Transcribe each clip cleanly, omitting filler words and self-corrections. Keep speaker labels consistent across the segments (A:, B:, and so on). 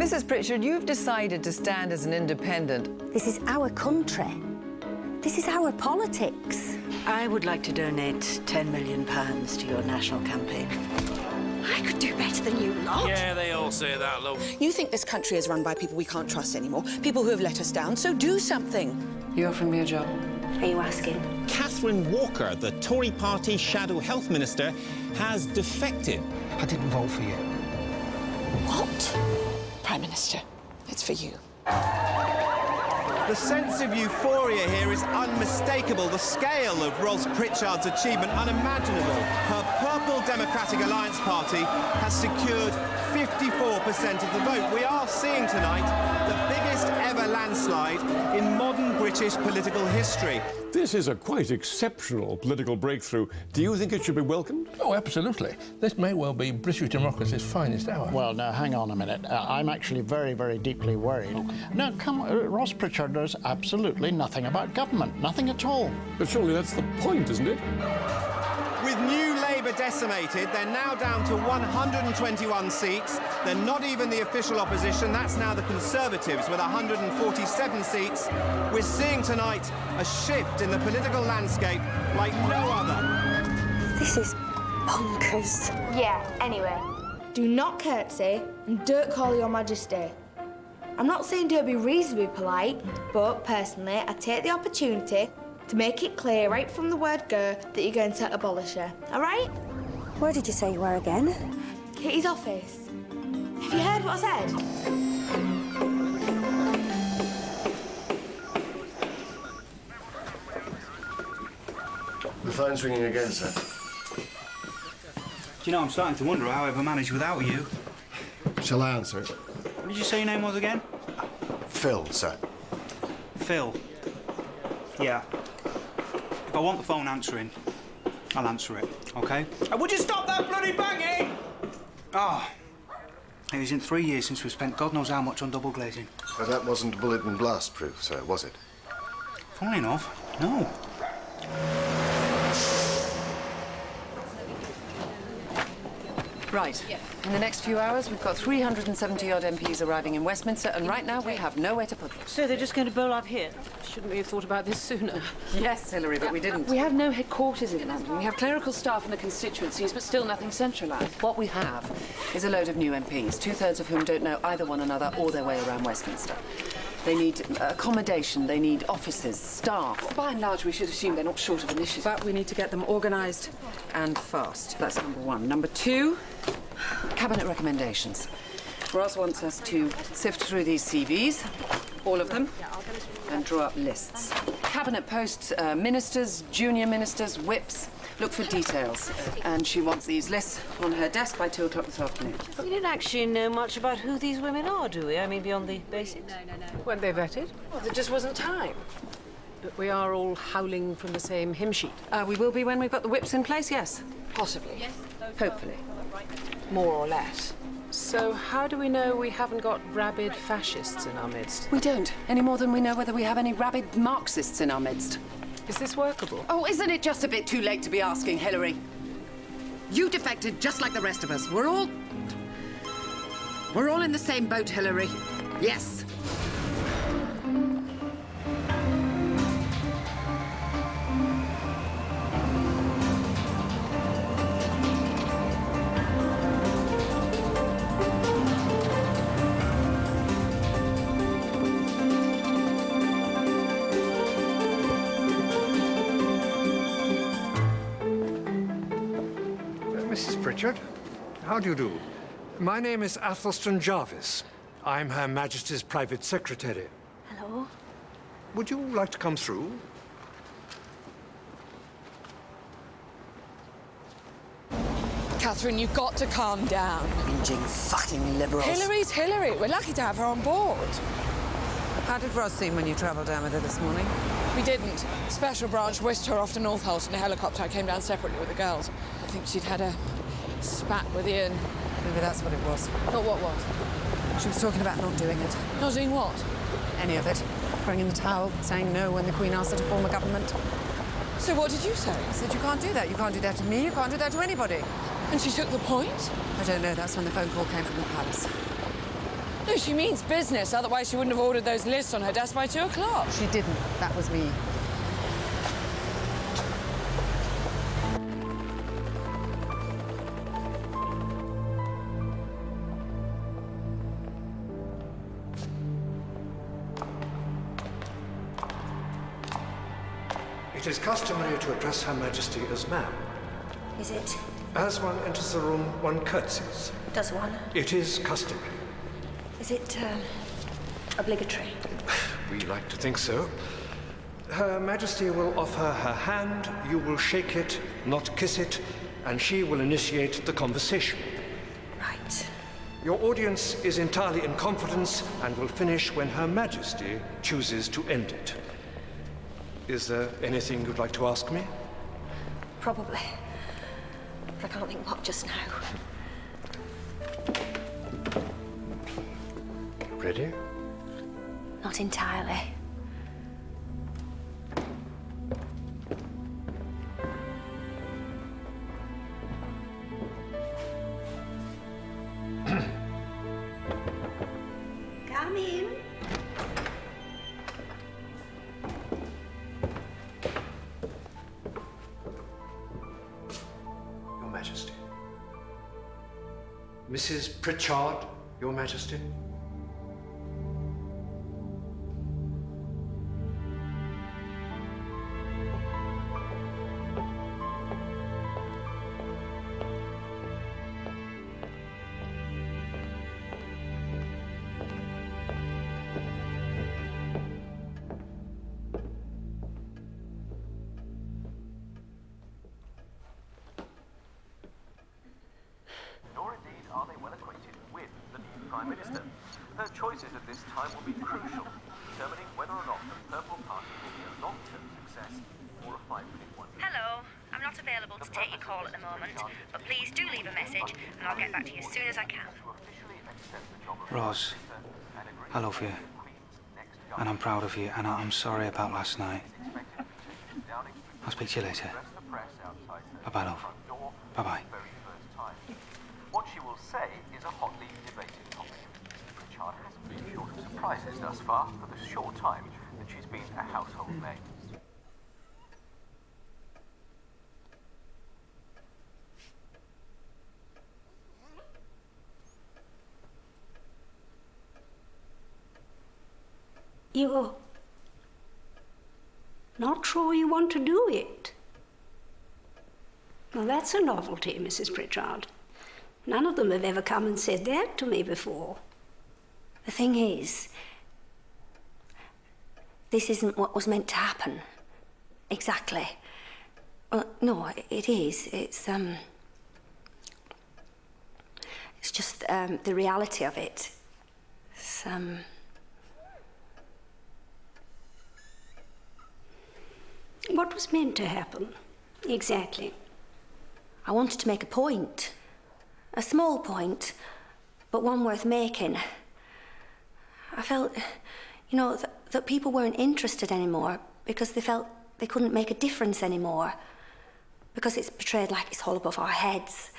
A: Mrs. Pritchard, you've decided to stand as an independent.
B: This is our country. This is our politics.
C: I would like to donate £10 million to your national campaign.
B: I could do better than you lot.
D: Yeah, they all say that, love.
E: You think this country is run by people we can't trust anymore, people who have let us down, so do something.
A: You offering me a job?
B: Are you asking?
F: Catherine Walker, the Tory party shadow health minister, has defected.
G: I didn't vote for you.
E: What? Prime Minister, it's for you.
H: The sense of euphoria here is unmistakable. The scale of Ros Pritchard's achievement unimaginable. Her Purple Democratic Alliance Party has secured 54% of the vote. We are seeing tonight the biggest ever landslide in modern British political history.
I: This is a quite exceptional political breakthrough. Do you think it should be welcomed?
G: Oh, absolutely. This may well be British democracy's finest hour.
J: Well, now, hang on a minute. I'm actually very, very deeply worried. Now, come on, Ros Pritchard knows absolutely nothing about government. Nothing at all.
I: But surely that's the point, isn't it?
H: With New Labour decimated, they're now down to 121 seats. They're not even the official opposition. That's now the Conservatives with 147 seats. We're seeing tonight a shift in the political landscape like no other.
B: This is bonkers.
K: Yeah, anyway. Do not curtsy and don't call your majesty. I'm not saying don't be reasonably polite, but personally, I take the opportunity to make it clear right from the word go that you're going to abolish her, all right?
B: Where did you say you were again?
K: Kitty's office. Have you heard what I said?
L: The phone's ringing again, sir.
D: Do you know, I'm starting to wonder how I ever managed without you.
L: Shall I answer it?
D: What did you say your name was again?
L: Phil, sir.
D: Phil. Yeah. If I want the phone answering, I'll answer it, OK? And would you stop that bloody banging? Ah. It was in 3 years since we spent God knows how much on double glazing.
L: But that wasn't bullet and blast proof, sir, was it?
D: Funnily enough, no.
A: Right. In the next few hours, we've got 370-odd MPs arriving in Westminster, and right now we have nowhere to put them.
C: So they're just going to bowl up here?
A: Shouldn't we have thought about this sooner? Yes, Hilary, but we didn't. We have no headquarters in London. We have clerical staff in the constituencies, but still nothing centralised. What we have is a load of new MPs, two-thirds of whom don't know either one another or their way around Westminster. They need accommodation, they need offices, staff. By and large, we should assume they're not short of initiative. But we need to get them organised and fast. That's number one. Number two, cabinet recommendations. Ros wants us to sift through these CVs, all of them, and draw up lists. Cabinet posts, ministers, junior ministers, whips. Look for details. And she wants these lists on her desk by 2 o'clock this afternoon.
C: We don't actually know much about who these women are, do we? I mean, beyond the basics.
A: No. Weren't they vetted? Well, there just wasn't time. But we are all howling from the same hymn sheet. We will be when we've got the whips in place, yes. Possibly. Yes. Hopefully. More or less. So how do we know we haven't got rabid fascists in our midst? We don't, any more than we know whether we have any rabid Marxists in our midst. Is this workable? Oh, isn't it just a bit too late to be asking, Hilary? You defected just like the rest of us. We're all in the same boat, Hilary. Yes.
M: Mrs. Pritchard, how do you do? My name is Athelstan Jarvis. I'm Her Majesty's private secretary.
B: Hello?
M: Would you like to come through?
E: Catherine, you've got to calm down.
C: Whinging fucking liberals.
E: Hillary's Hillary. We're lucky to have her on board.
A: How did Ros seem when you travelled down with her this morning?
E: We didn't. Special branch whisked her off to Northolt in a helicopter. I came down separately with the girls. I think she'd had a spat with Ian.
A: Maybe that's what it was.
E: Not what was?
A: She was talking about not doing it.
E: Not doing what?
A: Any of it. Throwing in the towel, saying no when the Queen asked her to form a government.
E: So what did you say?
A: I said, you can't do that. You can't do that to me. You can't do that to anybody.
E: And she took the point?
A: I don't know. That's when the phone call came from the palace.
E: No, she means business. Otherwise, she wouldn't have ordered those lists on her desk by 2 o'clock.
A: She didn't. That was me.
M: It is customary to address Her Majesty as ma'am.
B: Is it?
M: As one enters the room, one curtsies.
B: Does one?
M: It is customary.
B: Is it, obligatory?
M: We like to think so. Her Majesty will offer her hand, you will shake it, not kiss it, and she will initiate the conversation.
B: Right.
M: Your audience is entirely in confidence and will finish when Her Majesty chooses to end it. Is there anything you'd like to ask me?
B: Probably. But I can't think what just now.
M: Ready?
B: Not entirely. Come in.
M: Your Majesty. Mrs. Pritchard, Your Majesty.
N: Nor indeed are they well acquainted with the new Prime Minister. Their choices at this time will be crucial, determining whether or not the Purple Party will be a long-term success or a five-minute one.
O: Hello, I'm not available to take your call at the moment, but please do leave a message and I'll get back to you as soon as I can.
D: Ros, I love you. And I'm proud of you, and I'm sorry about last night. I'll speak to you later. Bye-bye, love. Bye-bye.
N: What she will say is a hotly debated topic. Pritchard hasn't been short of surprises thus far for the short time that she's been a household name.
P: You're not sure you want to do it? Well, that's a novelty, Mrs. Pritchard. None of them have ever come and said that to me before.
B: The thing is, this isn't what was meant to happen. Exactly. Well, no, it is. It's just the reality of it. It's,
P: What was meant to happen, exactly?
B: I wanted to make a point. A small point, but one worth making. I felt, you know, that people weren't interested anymore because they felt they couldn't make a difference anymore. Because it's portrayed like it's all above our heads.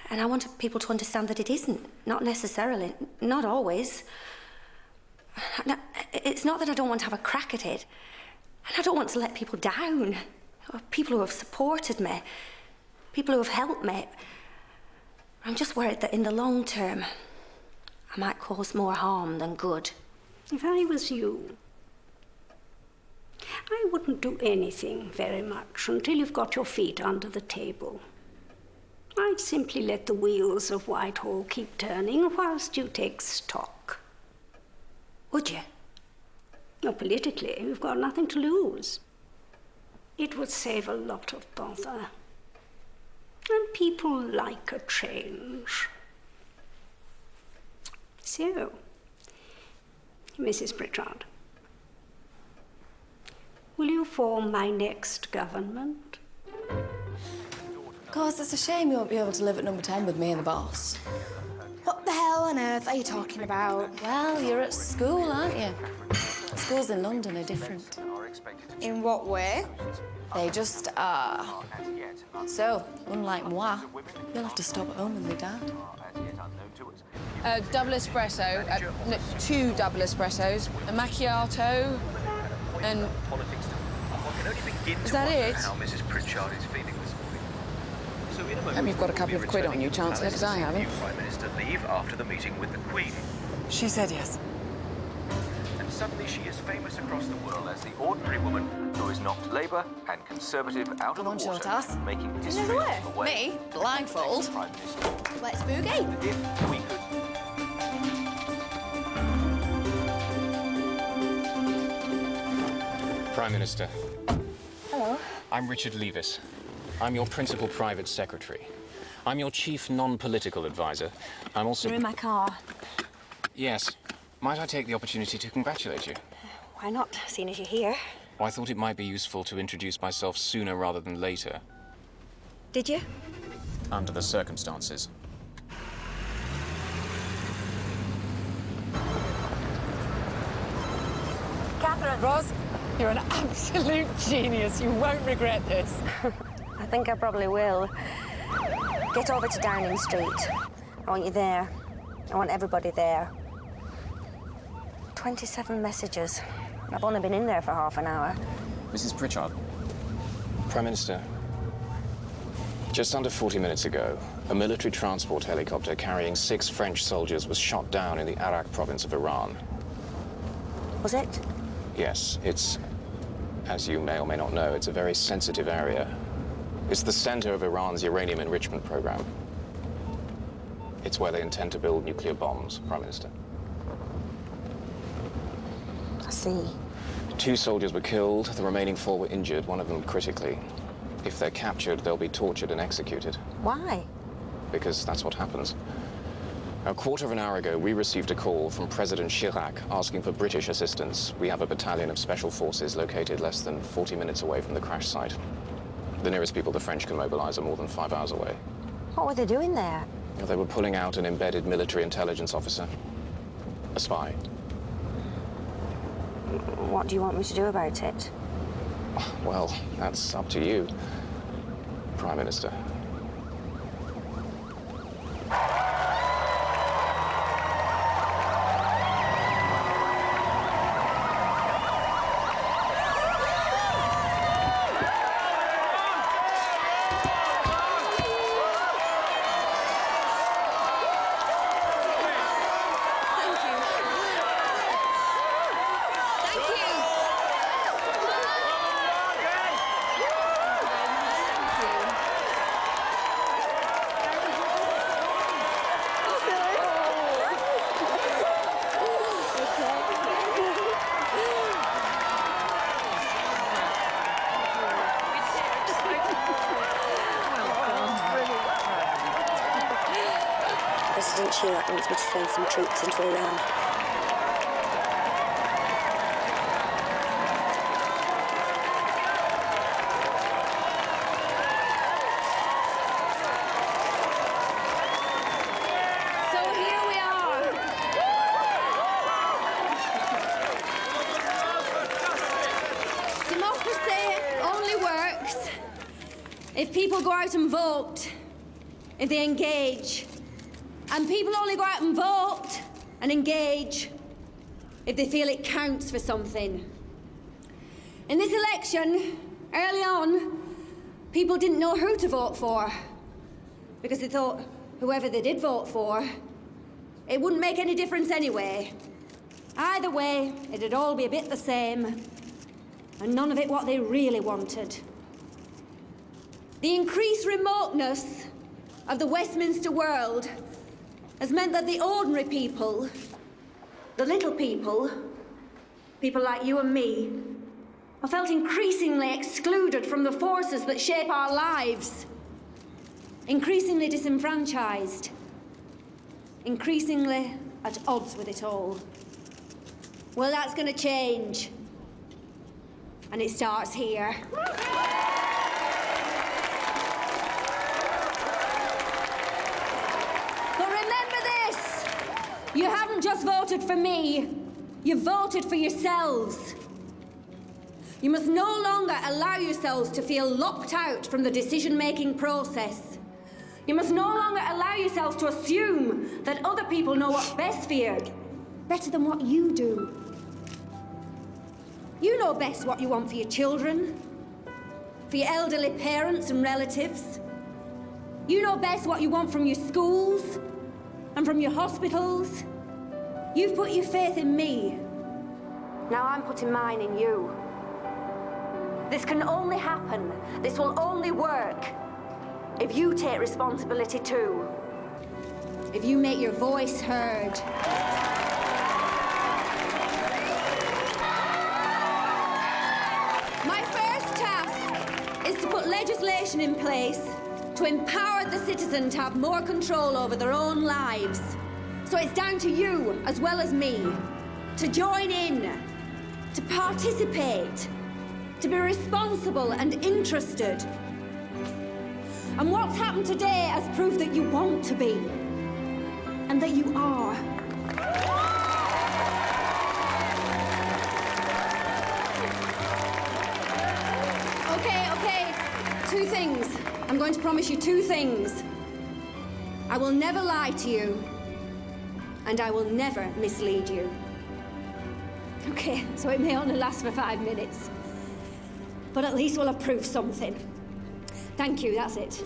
B: And I wanted people to understand that it isn't. Not necessarily. Not always. No, it's not that I don't want to have a crack at it. And I don't want to let people down. People who have supported me. People who have helped me. I'm just worried that in the long term, I might cause more harm than good.
P: If I was you, I wouldn't do anything very much until you've got your feet under the table. I'd simply let the wheels of Whitehall keep turning whilst you take stock.
B: Would you?
P: No, politically, you've got nothing to lose. It would save a lot of bother. And people like a change. So, Mrs. Pritchard, will you form my next government?
K: Of course, it's a shame you won't be able to live at number 10 with me and the boss. What the hell on earth are you talking about?
A: Well, you're at school, aren't you? Schools in London are different.
K: In what way?
A: They just are. So, unlike moi, you'll have to stop at home with my dad.
E: A double espresso, no, 2 double espressos, a macchiato, and... Is that it?
N: How Mrs. Pritchard is feeling this morning. So in a moment,
E: Hope you've got a couple of quid on you, Chancellor, because I haven't.
N: New Prime Minister leave after the meeting with the Queen.
E: She said yes.
N: And suddenly she is famous across the world as the ordinary woman who has knocked Labour and Conservative out of the water,
K: Shortass.
N: making history away.
K: Me? Blindfold?
N: Prime Minister.
K: Let's boogie.
N: If we could.
Q: Prime Minister.
K: Hello.
Q: I'm Richard Leavis. I'm your principal private secretary. I'm your chief non-political advisor. I'm also...
B: You're in my car.
Q: Yes. Might I take the opportunity to congratulate you?
B: Why not, seeing as you're here?
Q: Well, I thought it might be useful to introduce myself sooner rather than later.
B: Did you?
Q: Under the circumstances.
E: Catherine. Ros, you're an absolute genius. You won't regret this.
B: I think I probably will. Get over to Downing Street. I want you there. I want everybody there. 27 messages. I've only been in there for half an hour.
Q: Mrs. Pritchard. Prime Minister. Just under 40 minutes ago, a military transport helicopter carrying 6 French soldiers was shot down in the Arak province of Iran.
B: Was it?
Q: Yes, it's, as you may or may not know, it's a very sensitive area. It's the center of Iran's uranium enrichment program. It's where they intend to build nuclear bombs, Prime Minister.
B: I see.
Q: 2 soldiers were killed, the remaining 4 were injured, one of them critically. If they're captured, they'll be tortured and executed.
B: Why?
Q: Because that's what happens. A quarter of an hour ago, we received a call from President Chirac asking for British assistance. We have a battalion of special forces located less than 40 minutes away from the crash site. The nearest people the French can mobilize are more than 5 hours away.
B: What were they doing there?
Q: They were pulling out an embedded military intelligence officer. A spy.
B: What do you want me to do about it?
Q: Well, that's up to you, Prime Minister.
B: President Chirac wants me to send some troops into Iran.
K: So here we are. Democracy only works if people go out and vote, if they engage. And people only go out and vote and engage if they feel it counts for something. In this election, early on, people didn't know who to vote for because they thought whoever they did vote for, it wouldn't make any difference anyway. Either way, it'd all be a bit the same, and none of it what they really wanted. The increased remoteness of the Westminster world has meant that the ordinary people, the little people, people like you and me, have felt increasingly excluded from the forces that shape our lives, increasingly disenfranchised, increasingly at odds with it all. Well, that's going to change, and it starts here. You haven't just voted for me, you voted for yourselves. You must no longer allow yourselves to feel locked out from the decision-making process.
P: You must no longer allow yourselves to assume that other people know what's best for you, better than what you do. You know best what you want for your children, for your elderly parents and relatives. You know best what you want from your schools and from your hospitals. You've put your faith in me. Now I'm putting mine in you. This can only happen, this will only work if you take responsibility too. If you make your voice heard. My first task is to put legislation in place to empower the citizen to have more control over their own lives. So it's down to you, as well as me, to join in, to participate, to be responsible and interested. And what's happened today has proved that you want to be, and that you are. Okay. 2 things. I'm going to promise you 2 things. I will never lie to you, and I will never mislead you. Okay, so it may only last for 5 minutes, but at least we'll have proved something. Thank you, that's it.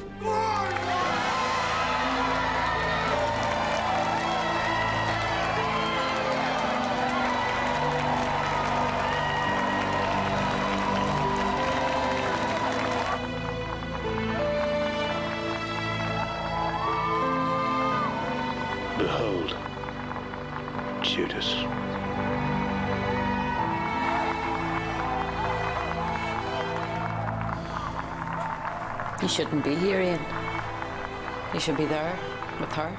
R: Behold, Judas.
A: You shouldn't be here, Ian. You should be there with her.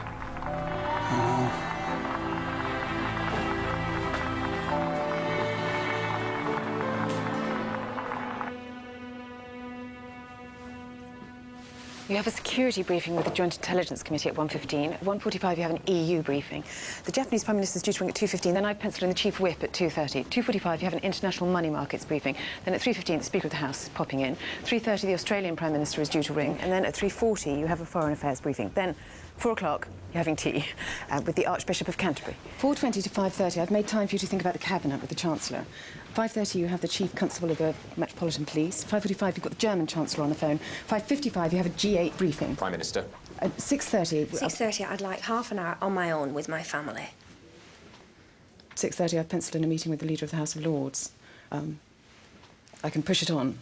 A: You have a security briefing with the Joint Intelligence Committee at 1:15. At 1:45, you have an EU briefing. The Japanese Prime Minister's due to ring at 2:15. Then I've penciled in the Chief Whip at 2:30. 2:45, you have an international money markets briefing. Then at 3:15, the Speaker of the House is popping in. 3:30, the Australian Prime Minister is due to ring. And then at 3:40, you have a foreign affairs briefing. Then, 4 o'clock, you're having tea with the Archbishop of Canterbury. 4:20 to 5:30, I've made time for you to think about the Cabinet with the Chancellor. 5:30, you have the Chief Constable of the Metropolitan Police. 5:45, you've got the German Chancellor on the phone. 5:55, you have a G8 briefing.
Q: Prime Minister.
A: 6:30...
B: 6:30, I'd like half an hour on my own with my family.
A: 6:30, I've penciled in a meeting with the Leader of the House of Lords. I can push it on.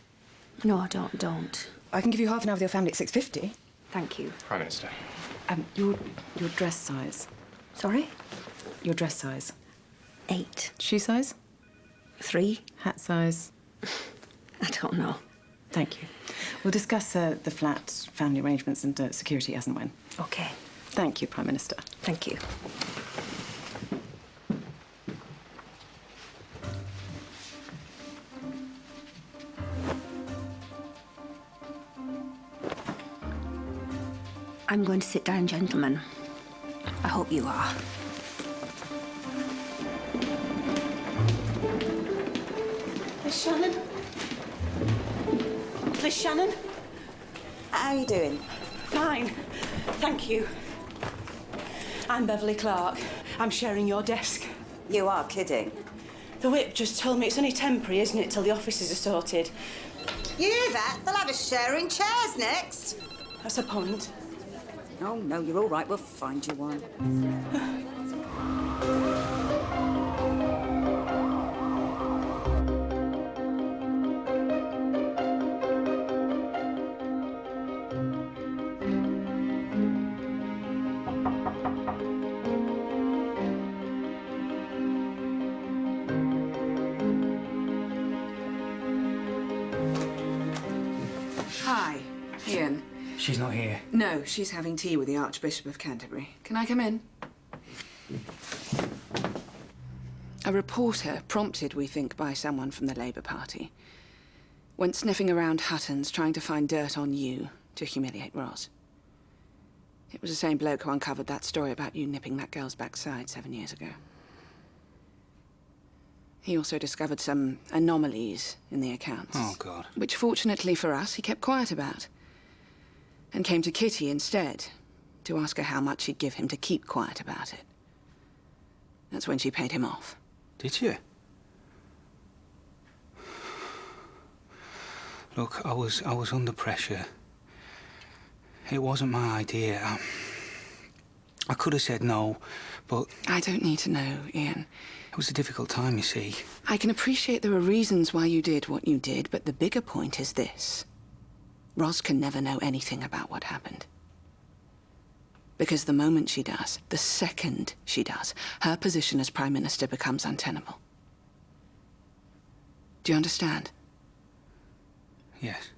B: No, don't.
A: I can give you half an hour with your family at 6:50.
B: Thank you.
Q: Prime Minister.
A: Your dress size.
B: Sorry?
A: Your dress size.
B: 8.
A: Shoe size?
B: 3.
A: Hat size?
B: I don't know.
A: Thank you. We'll discuss the flat, family arrangements and security as and when.
B: OK.
A: Thank you, Prime Minister.
B: Thank you. I'm going to sit down, gentlemen. I hope you are.
S: Miss Shannon? Miss Shannon?
T: How are you doing?
S: Fine, thank you. I'm Beverly Clark. I'm sharing your desk.
T: You are kidding.
S: The whip just told me it's only temporary, isn't it, till the offices are sorted.
T: You hear that? They'll have us sharing chairs next.
S: That's the point.
T: Oh, no, you're all right. We'll find you one.
A: Hi, Ian.
D: She's not here.
A: No, she's having tea with the Archbishop of Canterbury. Can I come in? A reporter, prompted, we think, by someone from the Labour Party, went sniffing around Hutton's trying to find dirt on you to humiliate Ros. It was the same bloke who uncovered that story about you nipping that girl's backside 7 years ago. He also discovered some anomalies in the accounts.
D: Oh, God.
A: Which, fortunately for us, he kept quiet about. and came to Kitty instead to ask her how much she'd give him to keep quiet about it. That's when she paid him off.
D: Did you? Look, I was under pressure. It wasn't my idea. I could have said no, but...
A: I don't need to know, Ian.
D: It was a difficult time, you see.
A: I can appreciate there are reasons why you did what you did, but the bigger point is this. Ros can never know anything about what happened. Because the moment she does, the second she does, her position as Prime Minister becomes untenable. Do you understand?
D: Yes.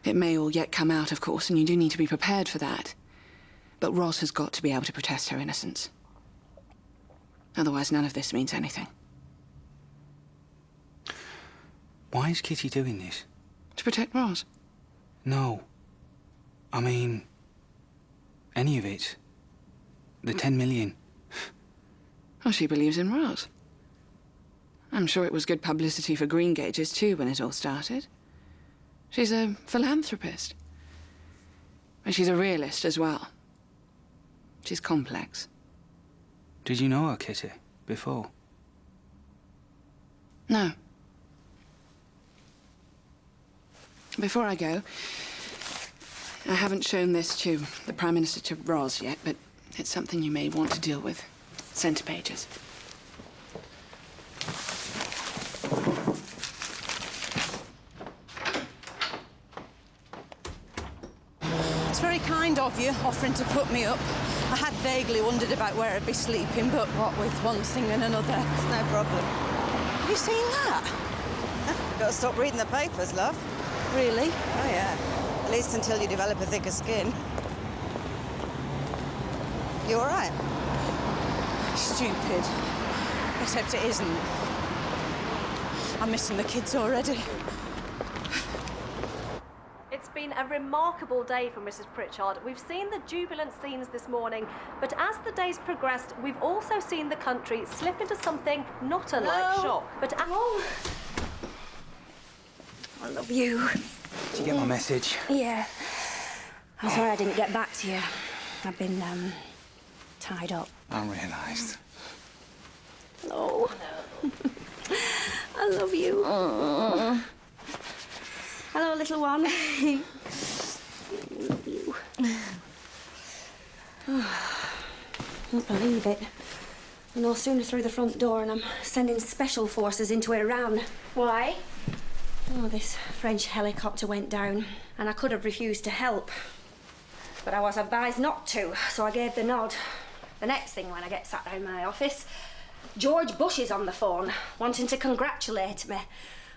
A: It may all yet come out, of course, and you do need to be prepared for that. But Ros has got to be able to protest her innocence. Otherwise, none of this means anything.
D: Why is Kitty doing this?
A: To protect Ros?
D: No. I mean, any of it. The 10 million.
A: Well, she believes in Ros. I'm sure it was good publicity for Greengages, too, when it all started. She's a philanthropist. And she's a realist as well. She's complex.
D: Did you know her, Kitty, before?
A: No. Before I go, I haven't shown this to the Prime Minister, to Ros yet, but it's something you may want to deal with. Centre pages.
S: It's very kind of you, offering to put me up. I had vaguely wondered about where I'd be sleeping, but what with one thing and another...
T: It's no problem.
S: Have you seen that?
T: Got to stop reading the papers, love.
S: Really?
T: Oh, yeah. At least until you develop a thicker skin. You all right?
S: Stupid. Except it isn't. I'm missing the kids already.
U: It's been a remarkable day for Mrs. Pritchard. We've seen the jubilant scenes this morning, but as the day's progressed, we've also seen the country slip into something not unlike shock. But
B: I love you.
D: Did you get my message?
B: Yeah. I'm sorry I didn't get back to you. I've been, tied up.
D: I realised.
B: Oh. I love you. Hello, little one. I love you. Can't believe it. I'm no sooner through the front door and I'm sending special forces into Iran. Why? Oh, this French helicopter went down and I could have refused to help. But I was advised not to, so I gave the nod. The next thing when I get sat down in my office, George Bush is on the phone, wanting to congratulate me.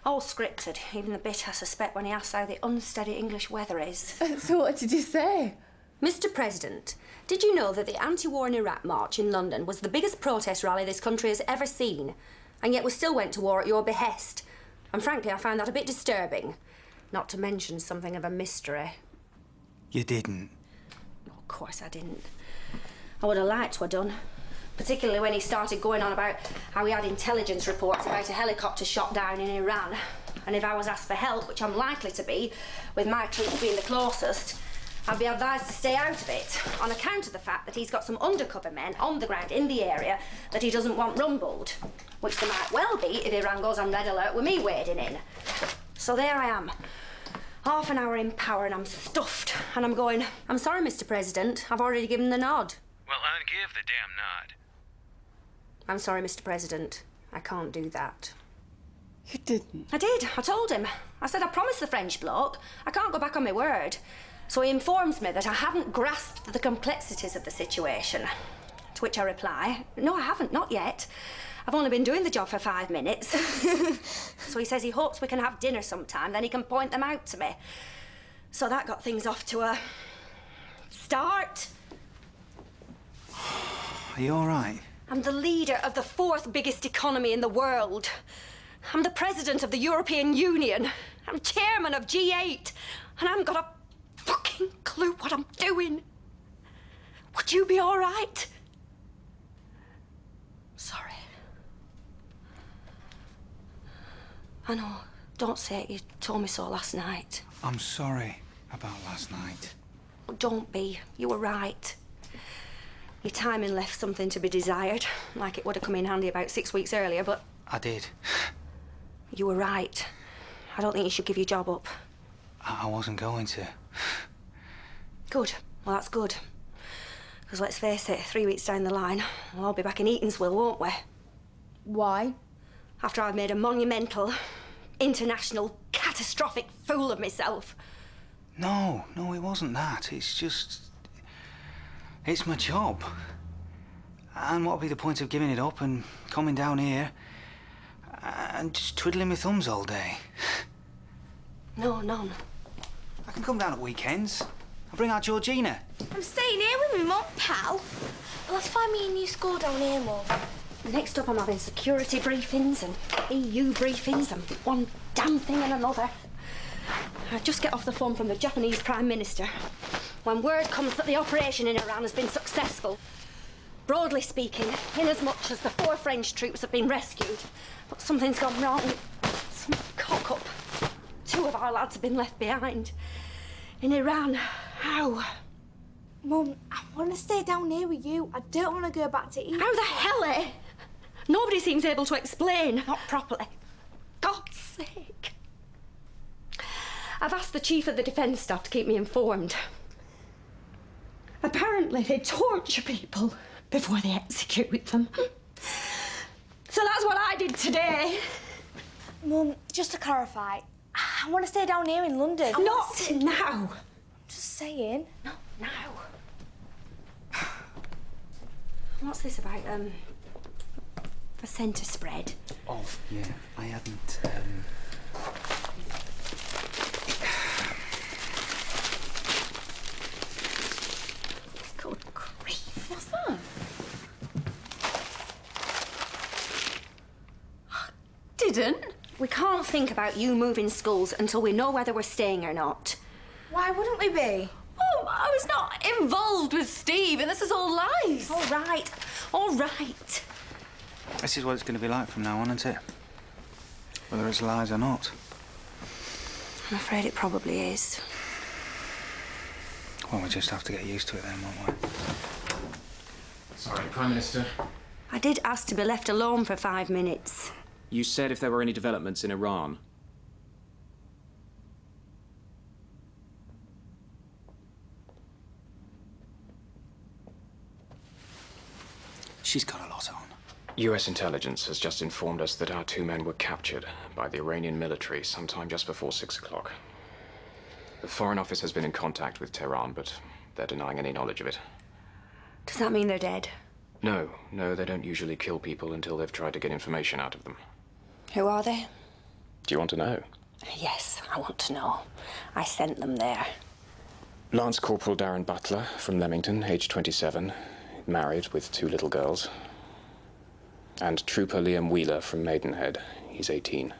B: All scripted, even the bit I suspect when he asks how the unsteady English weather is.
E: So what did you say?
B: Mr. President, did you know that the anti-war in Iraq march in London was the biggest protest rally this country has ever seen? And yet we still went to war at your behest. And frankly, I found that a bit disturbing. Not to mention something of a mystery.
D: You didn't?
B: Of course I didn't. I would have liked to have done. Particularly when he started going on about how he had intelligence reports about a helicopter shot down in Iran. And if I was asked for help, which I'm likely to be, with my troops being the closest, I'd be advised to stay out of it, on account of the fact that he's got some undercover men on the ground in the area that he doesn't want rumbled. Which there might well be if Iran goes on red alert with me wading in. So there I am. Half an hour in power and I'm stuffed. And I'm going, I'm sorry, Mr. President, I've already given the nod.
R: Well, ungive the damn nod.
B: I'm sorry, Mr. President. I can't do that.
E: You didn't?
B: I did. I told him. I said I promised the French bloke. I can't go back on my word. So he informs me that I haven't grasped the complexities of the situation. To which I reply, no, I haven't, not yet. I've only been doing the job for 5 minutes. So he says he hopes we can have dinner sometime, then he can point them out to me. So that got things off to a start.
D: Are you all right?
B: I'm the leader of the 4th biggest economy in the world. I'm the president of the European Union. I'm chairman of G8. And I haven't got a fucking clue what I'm doing. Would you be all right? Sorry. I know. Don't say it. You told me so last night.
D: I'm sorry about last night.
B: Don't be. You were right. Your timing left something to be desired, like it would have come in handy about 6 weeks earlier, but...
D: I did.
B: You were right. I don't think you should give your job up.
D: I wasn't going to.
B: Good. Well, that's good. Because let's face it, 3 weeks down the line, we'll all be back in Eatanswill, won't we?
K: Why?
B: After I've made a monumental, international, catastrophic fool of myself.
D: No, it wasn't that. It's just... It's my job. And what would be the point of giving it up and coming down here and just twiddling my thumbs all day?
B: No, none.
D: I can come down at weekends. I'll bring out Georgina.
K: I'm staying here with my mum, pal. Let's find me a new school down here, Mum.
B: Next up, I'm having security briefings and EU briefings and one damn thing and another. I just get off the phone from the Japanese Prime Minister when word comes that the operation in Iran has been successful. Broadly speaking, inasmuch as the 4 French troops have been rescued, but something's gone wrong. Some cock-up. 2 of our lads have been left behind. In Iran. How?
K: Mum, I want to stay down here with you. I don't want to go back to Egypt.
B: How the hell, eh? Nobody seems able to explain. Not properly. God's sake. I've asked the Chief of the Defence Staff to keep me informed. Apparently they torture people before they execute them. So that's what I did today.
K: Mum, just to clarify, I want to stay down here in London.
B: Not now.
K: Just saying.
B: Not now. What's this about, a centre spread?
D: Oh, yeah, I hadn't,
B: Good grief.
E: What's that? Didn't?
B: We can't think about you moving schools until we know whether we're staying or not.
K: Why wouldn't we be?
E: Oh, I was not involved with Steve, and this is all lies.
B: All right. All right.
D: This is what it's going to be like from now on, isn't it? Whether it's lies or not.
B: I'm afraid it probably is.
D: Well, we just have to get used to it then, won't we?
Q: Sorry, Prime Minister.
B: I did ask to be left alone for 5 minutes.
Q: You said if there were any developments in Iran.
D: She's got a lot on.
Q: US intelligence has just informed us that our 2 men were captured by the Iranian military sometime just before 6 o'clock. The Foreign Office has been in contact with Tehran, but they're denying any knowledge of it.
B: Does that mean they're dead?
Q: No, they don't usually kill people until they've tried to get information out of them.
B: Who are they?
Q: Do you want to know?
B: Yes, I want to know. I sent them there.
Q: Lance Corporal Darren Butler from Leamington, aged 27, married with 2 little girls. And Trooper Liam Wheeler from Maidenhead, he's 18.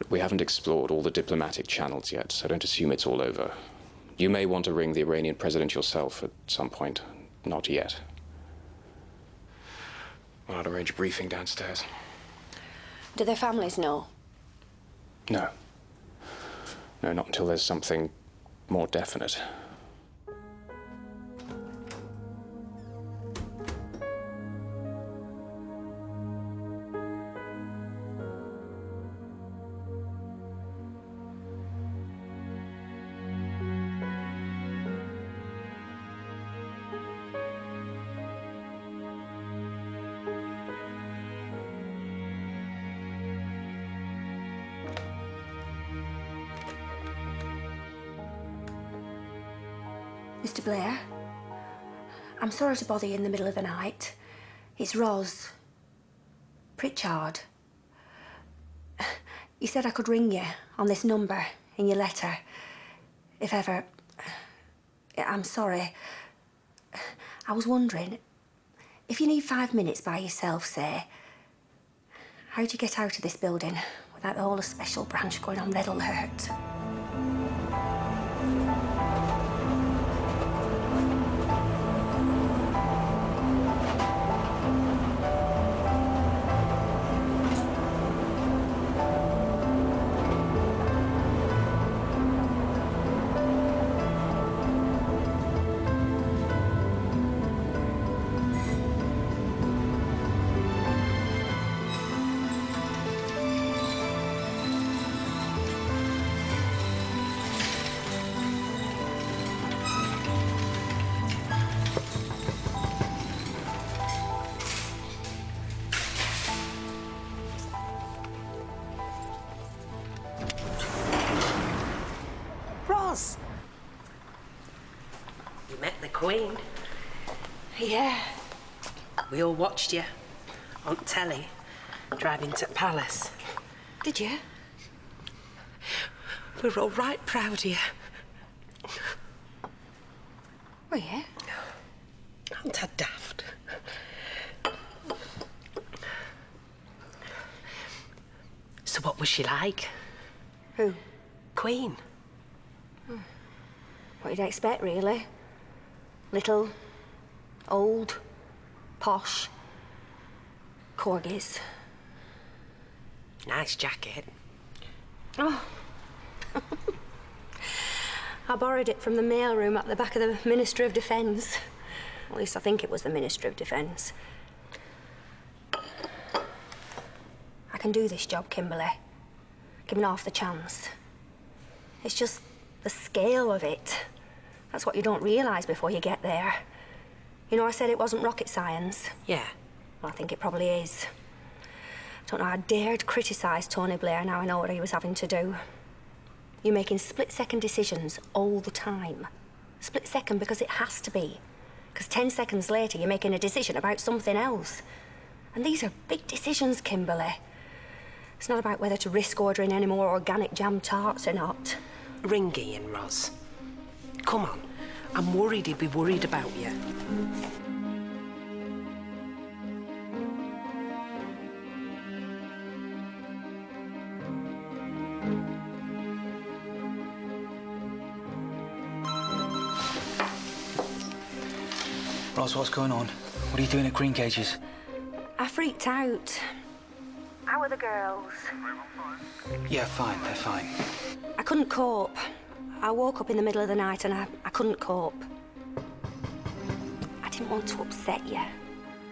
Q: We haven't explored all the diplomatic channels yet, so don't assume it's all over. You may want to ring the Iranian president yourself at some point. Not yet. Well, I'll arrange a briefing downstairs.
B: Do their families know?
Q: No. No, not until there's something more definite.
B: Mr. Blair, I'm sorry to bother you in the middle of the night. It's Ros Pritchard. You said I could ring you on this number in your letter, if ever... I'm sorry. I was wondering, if you need 5 minutes by yourself, say, how do you get out of this building without the whole of Special Branch going on red alert?
F: Queen.
B: Yeah.
F: We all watched you on telly, driving to Palace.
B: Did you?
F: We're all right proud of you.
B: Were you?
F: Aren't I daft? So what was she like?
B: Who?
F: Queen.
B: What you'd expect, really. Little, old, posh, corgis.
F: Nice jacket.
B: Oh. I borrowed it from the mailroom at the back of the Ministry of Defence. At least I think it was the Ministry of Defence. I can do this job, Kimberly. Given half the chance. It's just the scale of it. That's what you don't realise before you get there. You know, I said it wasn't rocket science.
F: Yeah.
B: Well, I think it probably is. I don't know, I dared criticise Tony Blair now I know what he was having to do. You're making split-second decisions all the time. Split second because it has to be. Because 10 seconds later, you're making a decision about something else. And these are big decisions, Kimberly. It's not about whether to risk ordering any more organic jam tarts or not.
F: Ring Ian, Ros. Come on. I'm worried he'd be worried about you.
D: Ros, what's going on? What are you doing at Green Cages?
B: I freaked out. How are the girls?
D: Yeah, fine, they're fine.
B: I couldn't cope. I woke up in the middle of the night and I couldn't cope. I didn't want to upset you.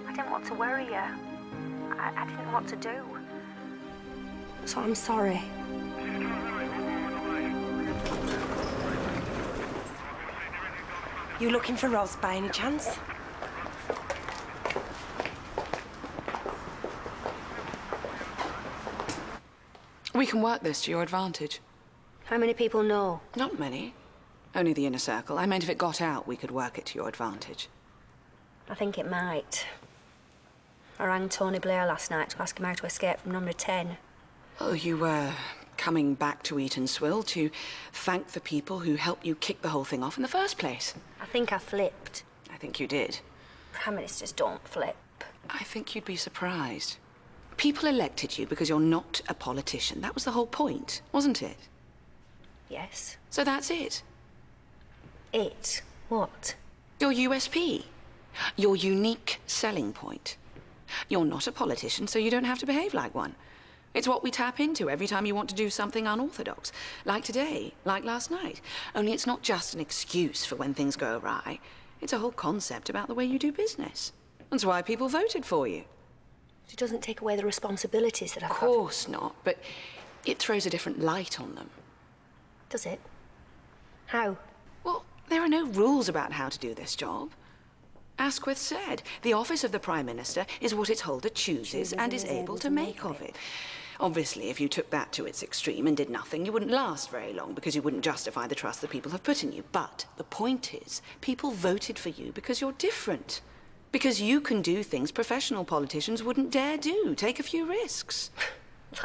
B: I didn't want to worry you. I didn't know what to do. So I'm sorry.
F: You looking for Ros by any chance?
A: We can work this to your advantage.
B: How many people know?
A: Not many. Only the inner circle. I meant if it got out, we could work it to your advantage.
B: I think it might. I rang Tony Blair last night to ask him how to escape from number 10.
A: Oh, you were coming back to Eatanswill to thank the people who helped you kick the whole thing off in the first place.
B: I think I flipped.
A: I think you did.
B: Prime Ministers don't flip.
A: I think you'd be surprised. People elected you because you're not a politician. That was the whole point, wasn't it?
B: Yes.
A: So that's it.
B: It? What?
A: Your USP. Your unique selling point. You're not a politician, so you don't have to behave like one. It's what we tap into every time you want to do something unorthodox. Like today, like last night. Only it's not just an excuse for when things go awry. It's a whole concept about the way you do business. That's why people voted for you.
B: It doesn't take away the responsibilities that I've got.
A: Of course not, but it throws a different light on them.
B: Does it? How?
A: Well, there are no rules about how to do this job. Asquith said, the office of the Prime Minister is what its holder chooses and is able to make of it. Obviously, if you took that to its extreme and did nothing, you wouldn't last very long because you wouldn't justify the trust that people have put in you. But the point is, people voted for you because you're different. Because you can do things professional politicians wouldn't dare do. Take a few risks.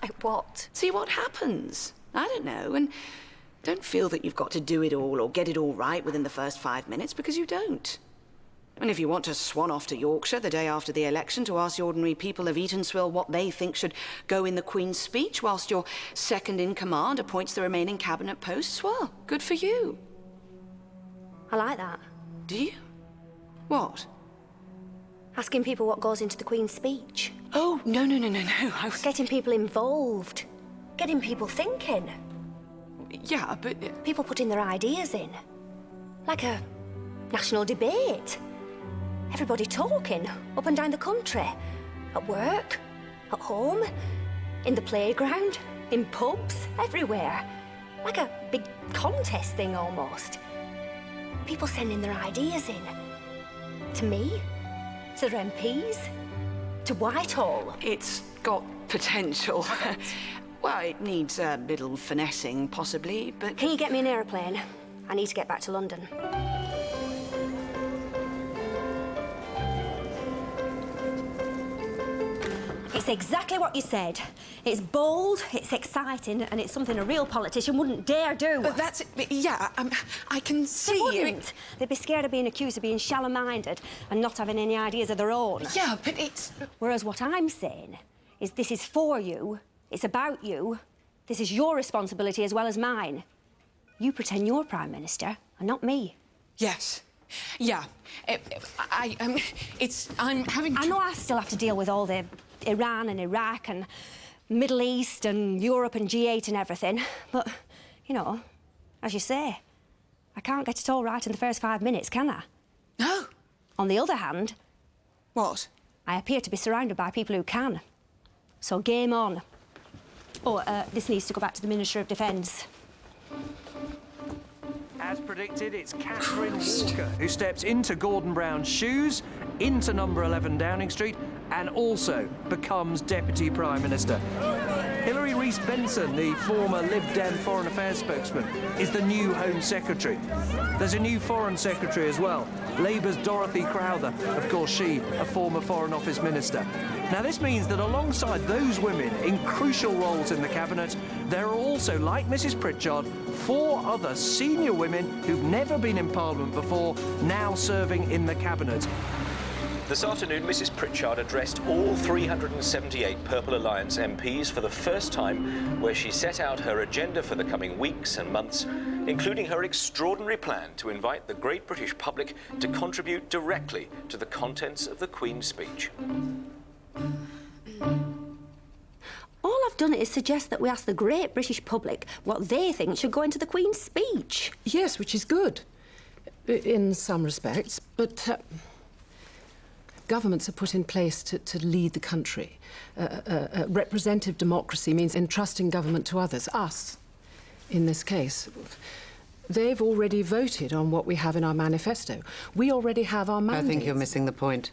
B: Like what?
A: See what happens. I don't know, and don't feel that you've got to do it all or get it all right within the first 5 minutes, because you don't. And if you want to swan off to Yorkshire the day after the election to ask the ordinary people of Eatanswill what they think should go in the Queen's speech whilst your second-in-command appoints the remaining cabinet posts, well, good for you.
B: I like that.
A: Do you? What?
B: Asking people what goes into the Queen's speech.
A: Oh, no.
B: I was getting people involved. Getting people thinking.
A: Yeah, but...
B: People putting their ideas in. Like a national debate. Everybody talking up and down the country. At work, at home, in the playground, in pubs, everywhere. Like a big contest thing almost. People sending their ideas in. To me, to their MPs, to Whitehall.
A: It's got potential. Well, it needs a little finessing, possibly, but...
B: Can you get me an aeroplane? I need to get back to London.
P: It's exactly what you said. It's bold, it's exciting, and it's something a real politician wouldn't dare do.
E: That's... yeah, I can see...
P: They wouldn't. They'd be scared of being accused of being shallow-minded and not having any ideas of their own.
E: Yeah, but it's...
P: Whereas what I'm saying is this is for you, it's about you, this is your responsibility as well as mine. You pretend you're Prime Minister, and not me.
E: Yes. Yeah. I'm having...
P: I know I still have to deal with all the Iran and Iraq and Middle East and Europe and G8 and everything, but, you know, as you say, I can't get it all right in the first 5 minutes, can I?
E: No.
P: On the other hand...
E: What?
P: I appear to be surrounded by people who can. So game on. Oh, this needs to go back to the Minister of Defence.
M: As predicted, it's Catherine Walker who steps into Gordon Brown's shoes, into number 11 Downing Street, and also becomes Deputy Prime Minister. Hilary Rees-Benson, the former Lib Dem Foreign Affairs spokesman, is the new Home Secretary. There's a new Foreign Secretary as well, Labour's Dorothy Crowther, of course she a former Foreign Office Minister. Now this means that alongside those women in crucial roles in the Cabinet, there are also, like Mrs Pritchard, 4 other senior women who've never been in Parliament before, now serving in the Cabinet.
N: This afternoon, Mrs Pritchard addressed all 378 Purple Alliance MPs for the first time, where she set out her agenda for the coming weeks and months, including her extraordinary plan to invite the great British public to contribute directly to the contents of the Queen's speech.
P: All I've done is suggest that we ask the great British public what they think should go into the Queen's speech.
A: Yes, which is good, in some respects, but governments are put in place to lead the country. Representative democracy means entrusting government to others, us, in this case. They've already voted on what we have in our manifesto. We already have our mandate.
G: I think you're missing the point.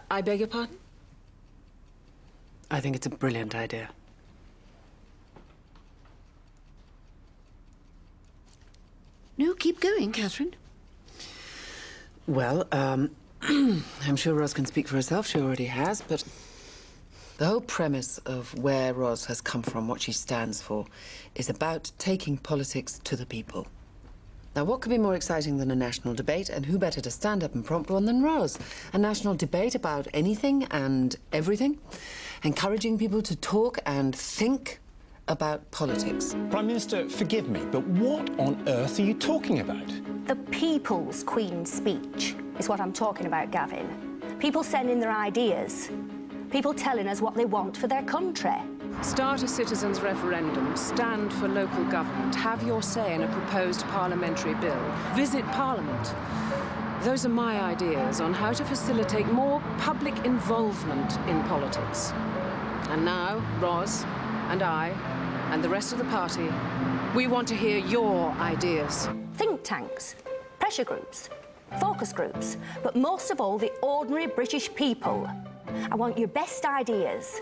A: I beg your pardon?
G: I think it's a brilliant idea.
A: No, keep going, Catherine.
G: Well, I'm sure Ros can speak for herself. She already has, but the whole premise of where Ros has come from, what she stands for, is about taking politics to the people. Now, what could be more exciting than a national debate, and who better to stand up and prompt one than Ros? A national debate about anything and everything, encouraging people to talk and think about politics.
J: Prime Minister, forgive me, but what on earth are you talking about?
P: The People's Queen's speech is what I'm talking about, Gavin. People sending their ideas. People telling us what they want for their country.
A: Start a citizens' referendum, stand for local government, have your say in a proposed parliamentary bill, visit Parliament. Those are my ideas on how to facilitate more public involvement in politics. And now, Ros and I and the rest of the party, we want to hear your ideas.
P: Think tanks, pressure groups, focus groups, but most of all, the ordinary British people. I want your best ideas.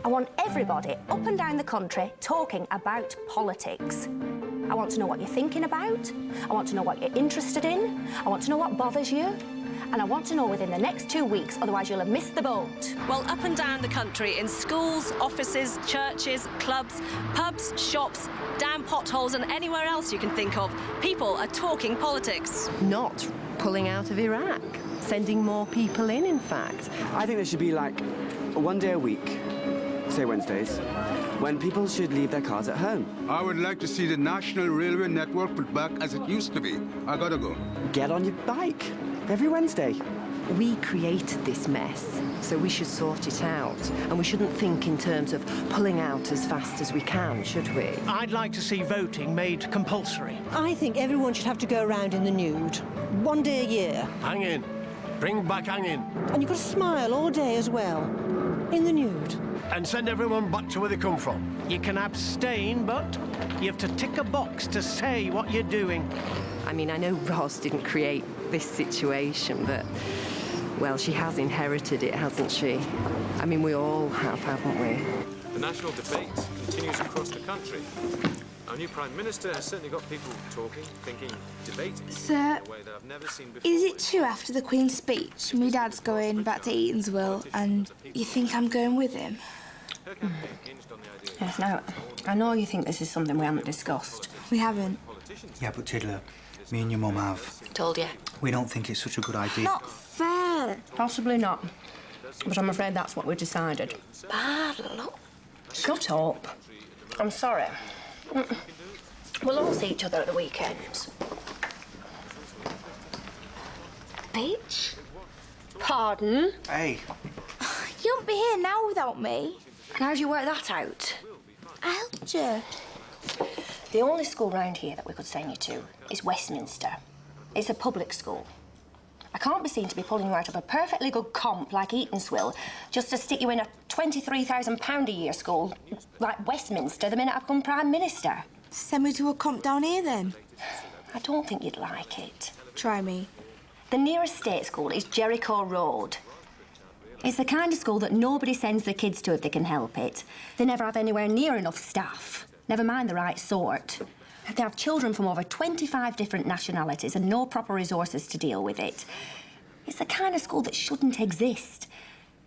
P: I want everybody up and down the country talking about politics. I want to know what you're thinking about. I want to know what you're interested in. I want to know what bothers you. And I want to know within the next 2 weeks, otherwise you'll have missed the boat.
U: Well, up and down the country, in schools, offices, churches, clubs, pubs, shops, down potholes and anywhere else you can think of, people are talking politics.
G: Not pulling out of Iraq, sending more people in fact.
V: I think there should be like 1 day a week, say Wednesdays, when people should leave their cars at home.
W: I would like to see the national railway network put back as it used to be. I gotta go.
V: Get on your bike every Wednesday.
G: We created this mess, so we should sort it out. And we shouldn't think in terms of pulling out as fast as we can, should we?
X: I'd like to see voting made compulsory.
Y: I think everyone should have to go around in the nude. 1 day a year.
I: Hang in. Bring back hanging.
Y: And you've got to smile all day as well. In the nude.
I: And send everyone back to where they come from.
X: You can abstain, but you have to tick a box to say what you're doing.
G: I mean, I know Ros didn't create this situation, but, well, she has inherited it, hasn't she? I mean, we all have, haven't we?
Z: The national debate continues across the country.
N: Our new Prime Minister has certainly got people talking, thinking, debating
K: Sir,
N: in a way that I've never seen before.
K: is it true after the Queen's speech, me dad's going back to Eatanswill and you think I'm going with him?
B: Yes, now, I know you think this is something we haven't discussed.
K: We haven't.
D: Yeah, but Tiddler, me and your mum have.
B: Told you.
D: We don't think it's such a good idea.
K: Not fair.
B: Possibly not. But I'm afraid that's what we decided.
K: Bad luck.
B: Shut up. I'm sorry. We'll all see each other at the weekends.
K: Beach?
B: Pardon?
D: Hey.
K: You won't be here now without me.
B: How'd you work that out?
K: I helped you.
B: The only school round here that we could send you to is Westminster. It's a public school. I can't be seen to be pulling you out of a perfectly good comp like Eatanswill just to stick you in a £23,000 a year school like Westminster the minute I become Prime Minister.
K: Send me to a comp down here then.
B: I don't think you'd like it.
K: Try me.
B: The nearest state school is Jericho Road. It's the kind of school that nobody sends their kids to if they can help it. They never have anywhere near enough staff, never mind the right sort. They have children from over 25 different nationalities and no proper resources to deal with it. It's the kind of school that shouldn't exist.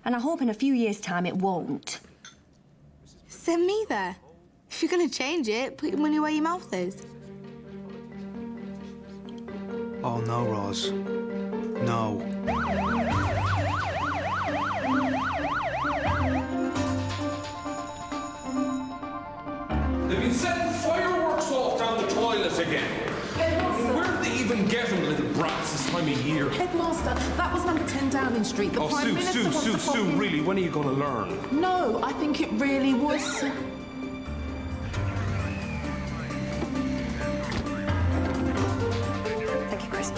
B: And I hope in a few years' time it won't.
K: Send me there. If you're going to change it, put your money where your mouth is.
D: Oh, no, Ros. No.
C: They've been setting fireworks off down the toilet again. Where did they even get them, little brats, this time of year?
G: Headmaster, that was number 10 Downing Street. The Prime Minister wants to pop in.
C: really, when are you going to learn?
G: No, I think it really was...
B: Thank you, Chris.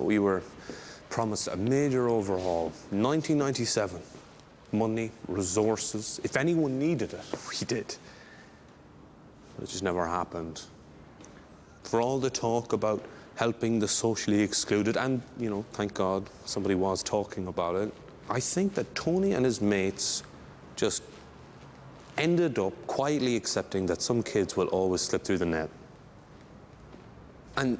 C: We were promised a major overhaul, 1997. Money, resources, if anyone needed it, we did. But it just never happened. For all the talk about helping the socially excluded, and, you know, thank God somebody was talking about it, I think that Tony and his mates just ended up quietly accepting that some kids will always slip through the net. And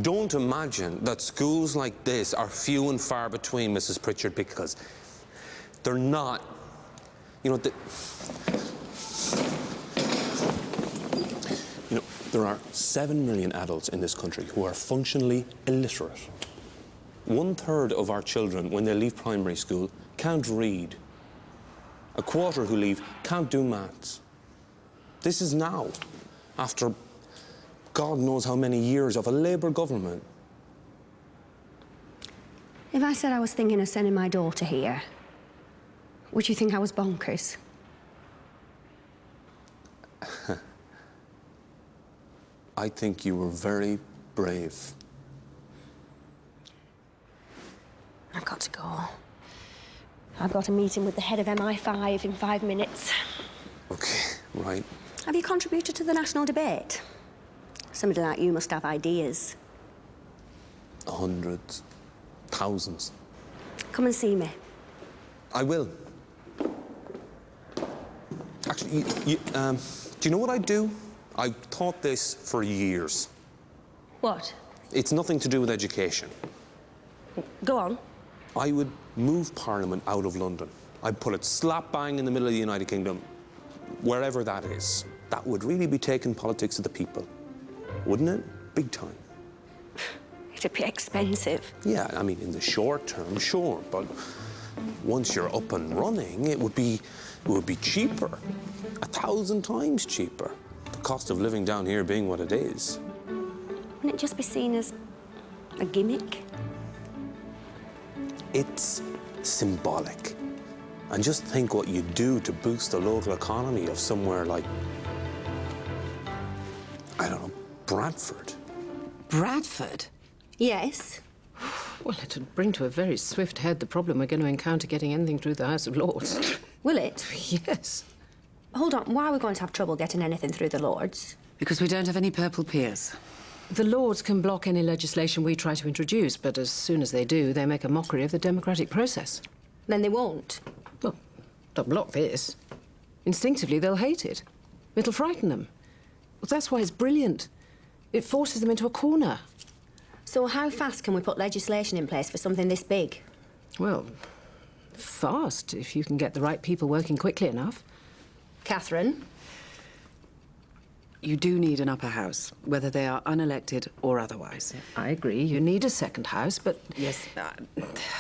C: don't imagine that schools like this are few and far between, Mrs. Pritchard, because they're not. You know, there are 7 million adults in this country who are functionally illiterate. 1/3 of our children, when they leave primary school, can't read. 1/4 who leave can't do maths. This is now, after God knows how many years of a Labour government.
B: If I said I was thinking of sending my daughter here, would you think I was bonkers?
C: I think you were very brave.
B: I've got to go. I've got a meeting with the head of MI5 in 5 minutes.
C: Okay, right.
B: Have you contributed to the national debate? Somebody like you must have ideas.
C: Hundreds, thousands.
B: Come and see me.
C: I will. Actually, do you know what I do? I've thought this for years.
B: What?
C: It's nothing to do with education.
B: Go on.
C: I would move Parliament out of London. I'd put it slap bang in the middle of the United Kingdom, wherever that is. That would really be taking politics to the people, wouldn't it? Big time.
B: It'd be expensive.
C: Yeah, I mean, in the short term, sure, but once you're up and running, it would be cheaper, 1,000 times cheaper. The cost of living down here being what it is.
B: Wouldn't it just be seen as a gimmick?
C: It's symbolic. And just think what you do to boost the local economy of somewhere like, I don't know, Bradford.
G: Bradford?
B: Yes.
G: Well, it'd bring to a very swift head the problem we're going to encounter getting anything through the House of Lords.
B: Will it?
G: Yes.
B: Hold on, why are we going to have trouble getting anything through the Lords?
G: Because we don't have any purple peers.
Y: The Lords can block any legislation we try to introduce, but as soon as they do, they make a mockery of the democratic process.
B: Then they won't.
Y: Well, they'll block this. Instinctively, they'll hate it. It'll frighten them. Well, that's why it's brilliant. It forces them into a corner.
B: So how fast can we put legislation in place for something this big?
Y: Well, fast, if you can get the right people working quickly enough.
B: Catherine?
G: You do need an upper house, whether they are unelected or otherwise.
Y: I agree. You need a second house, but...
G: Yes,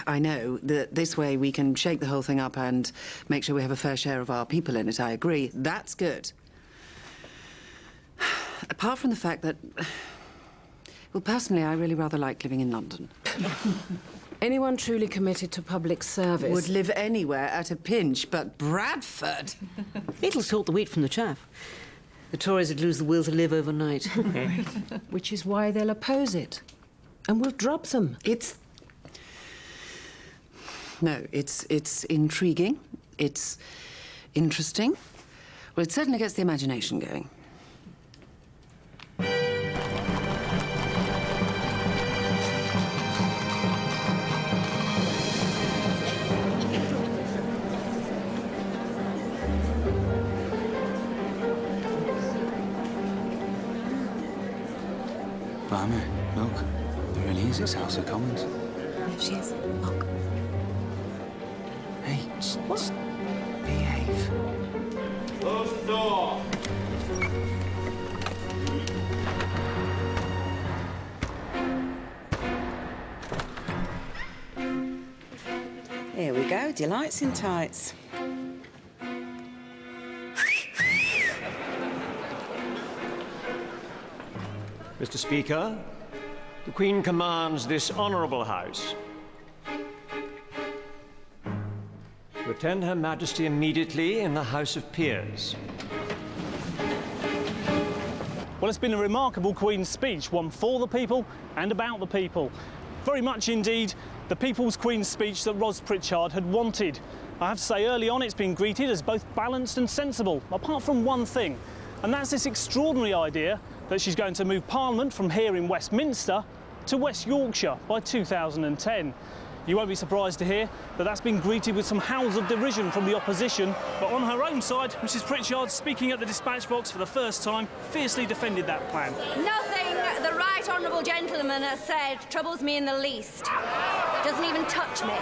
G: I know. This way we can shake the whole thing up and make sure we have a fair share of our people in it. I agree. That's good. Apart from the fact that... Well, personally, I really rather like living in London.
Y: Anyone truly committed to public service...
G: Would live anywhere at a pinch, but Bradford...
H: It'll sort the wheat from the chaff. The Tories would lose the will to live overnight.
Y: Which is why they'll oppose it. And we'll drop them.
G: No, it's intriguing. It's interesting. Well, it certainly gets the imagination going.
L: Blimey, look. There really is. It's House of Commons.
B: There she is. Look.
L: Hey, just behave.
I: Close the door.
O: Here we go, delights in tights.
S: Mr. Speaker, the Queen commands this honourable House to attend Her Majesty immediately in the House of Peers.
T: Well, it's been a remarkable Queen's speech, one for the people and about the people. Very much indeed the People's Queen's speech that Ros Pritchard had wanted. I have to say, early on it's been greeted as both balanced and sensible, apart from one thing, and that's this extraordinary idea that she's going to move Parliament from here in Westminster to West Yorkshire by 2010. You won't be surprised to hear that that's been greeted with some howls of derision from the opposition, but on her own side, Mrs Pritchard, speaking at the dispatch box for the first time, fiercely defended that plan.
P: Nothing the right honourable gentleman has said troubles me in the least. Doesn't even touch me.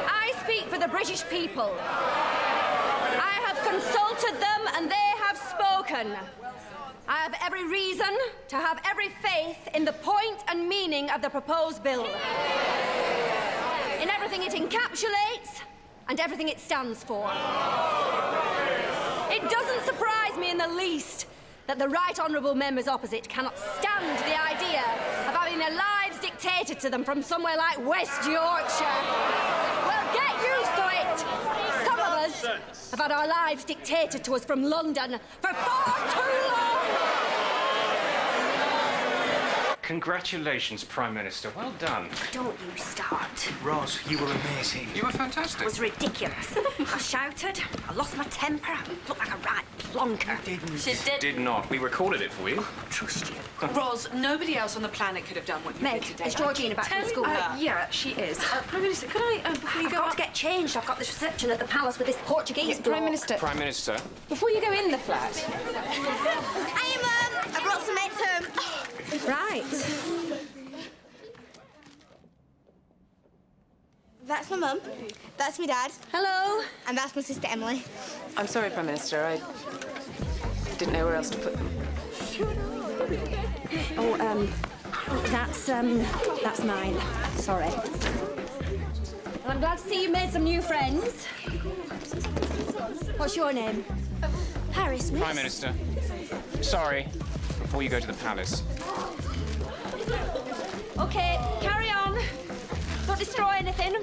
P: I speak for the British people. I have consulted them and they have spoken. I have every reason to have every faith in the point and meaning of the proposed bill. In everything it encapsulates and everything it stands for. It doesn't surprise me in the least that the right honourable members opposite cannot stand the idea of having their lives dictated to them from somewhere like West Yorkshire. Well, get used to it. Some of us have had our lives dictated to us from London for far too long.
Q: Congratulations, Prime Minister. Well done.
B: Don't you start.
L: Ros, you were amazing.
Q: You were fantastic.
B: It was ridiculous. I shouted, I lost my temper, I looked like a right plonker.
Q: She did not. We recorded it for you.
L: Trust you.
A: Ros, nobody else on the planet could have done what you
B: Meg,
A: did today.
B: is Georgina back from school?
A: Yeah, she is. Prime Minister, could I, before you
B: I've
A: go...
B: got to get changed. I've got this reception at the palace with this Portuguese
A: Prime Minister...
Q: Prime Minister.
A: Before you go in the flat...
K: Hey, Mum! I brought some eggs home.
B: Right.
K: That's my mum. That's my dad.
B: Hello.
K: And that's my sister Emily.
A: I'm sorry, Prime Minister. I didn't know where else to put them.
B: Oh, that's mine. Sorry. Well, I'm glad to see you made some new friends. What's your name? Paris, miss.
Q: Prime Minister. Sorry. Before you go to the palace.
B: OK, carry on. Don't destroy anything.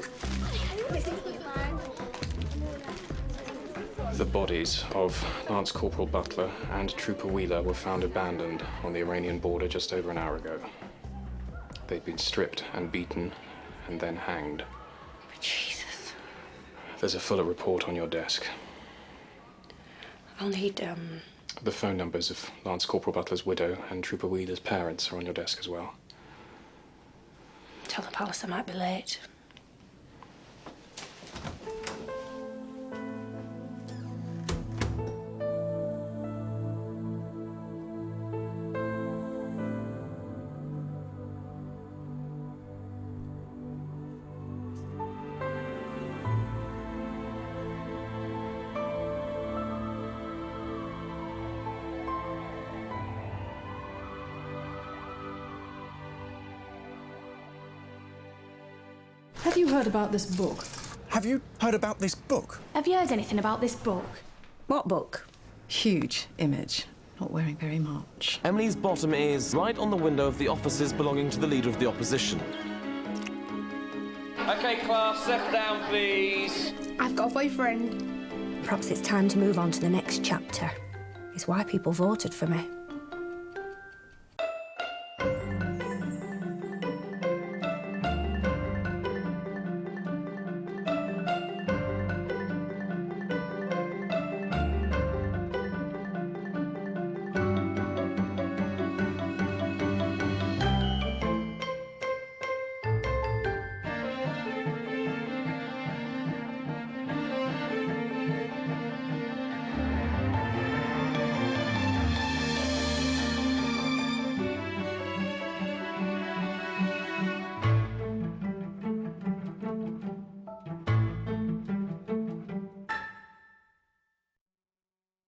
Q: The bodies of Lance Corporal Butler and Trooper Wheeler were found abandoned on the Iranian border just over an hour ago. They'd been stripped and beaten and then hanged.
B: Jesus.
Q: There's a fuller report on your desk.
B: I'll need
Q: The phone numbers of Lance Corporal Butler's widow and Trooper Wheeler's parents are on your desk as well.
B: Tell the palace I might be late.
E: Have you heard about this book?
F: Have you heard about this book?
E: Have you heard anything about this book?
B: What book?
G: Huge image. Not wearing very much.
J: Emily's bottom is right on the window of the offices belonging to the leader of the opposition.
M: OK, class, settle down, please.
K: I've got a boyfriend.
B: Perhaps it's time to move on to the next chapter. It's why people voted for me.